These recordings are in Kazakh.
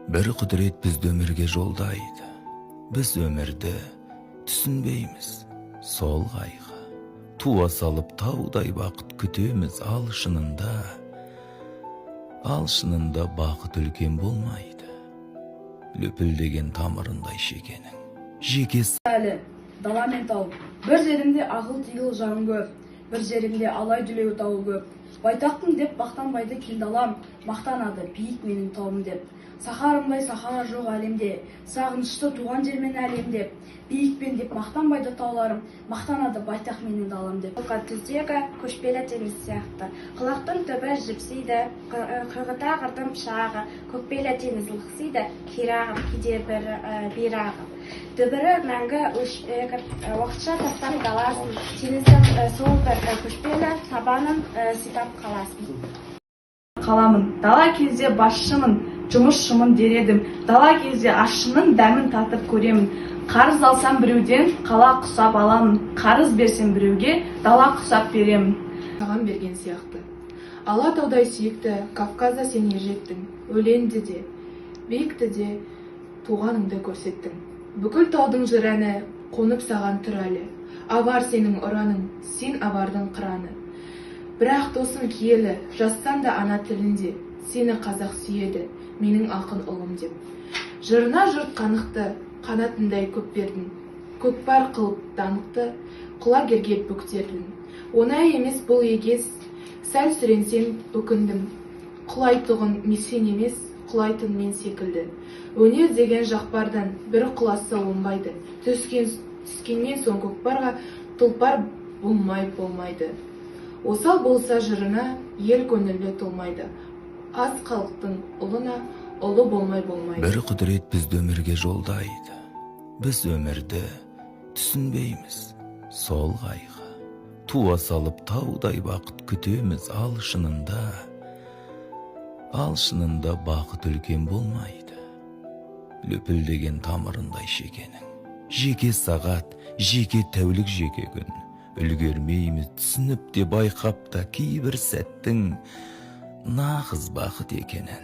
Bir құдірет бізді өмірге жолдайды. Біз өмірді түсінбейміз. Сол қайғы. Туа салып таудай бақыт күтеміз. Ал шынында бақыт үлкен болмайды. Löпілдеген тамырындай шекенің. Жекесі Әлі, дала мен тау. Bir жерімде ағыл-тегіл жағын көп, bir жерімде алай-дүлеу тауы көп. Байтақтың деп мақтанбайды келдалам, мақтанады биік менің тауым деп. Сахарымдай сахара жоқ әлемде, сағынышты туған жермен әлемде. Биікпен деп мақтанбайды тауларым, мақтанады байтақ менің далам деп. Түздегі көшпелі теңіз сияқты. Құлақтың түбі жіпсейді, қырғыта қырдың пышағы, көкпелі теңіз лықсиды, керағым, кейде бирағым. Дүбірі мәңгі өшпегір, уақытша тастан қаласын, теңіздің сол бір көшпелі табанын сипап қаласын. Қаламын, дала кезде басшымын, жұмысшымын дередім. Дала кезде ащының дәмін татып көремін. Қарыз алсам біреуден қала құсап аламын. Қарыз берсем біреуге дала құсап беремін. Саған берген сияқты. Алатаудай сүйікті, Кавказда сен ержеттің. Өленді де, биікті де, туғаныңды көрсеттің. Бүкіл таудың жырәні қонып саған тұр әлі. Авар сенің ұраның, сен авардың қыраны. Бірақ досым киелі, жазсан да ана тілінде, сені қазақ сүйеді, менің ақын ұлым деп. Жырына жұрт қанықты, қанатындай көп бердің. Көкпар қылып данықты, құлагерге бөктердің. Оңай емес бұл егес, сәл сүренсем өкіндім. Құлайтұғын сен емес, құлайтын мен секілді. Өнер деген жақпардан бір құласы оңбайды. Түскеннен соң көкпарға тұлпар болмайды. Осал болса жырына ел көңілі толмайды. Аз халықтың ұлына ұлы болмайды. Бір құдірет бізді өмірге жолдайды. Біз өмірді түсінбейміз. Сол қайғы. Туа салып таудай бақыт күтеміз. Ал шынында бақыт үлкен болмайды. Löпілдеген тамырындай шекенің. Жеке сағат, жеке тәулік, жеке күн. Үлгермейміз, түсініп те байқап та кейбір сәттің нағыз бақыт екенін.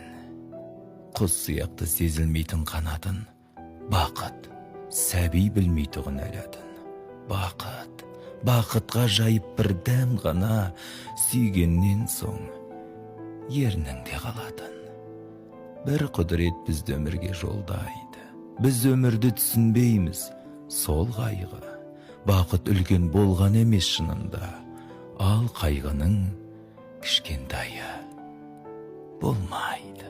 Құс сияқты сезілмейтін қанатын, бақыт, сәби білмейтұғын әлетін. Бақытқа жайып бір дәм ғана, сүйгеннен соң ерніңде қалатын. Бір құдірет бізді өмірге жолдайды. Біз өмірді түсінбейміз, сол қайғы. Бақыт үлкен болған емес шынында, ал қайғының кішкентайы болмайды.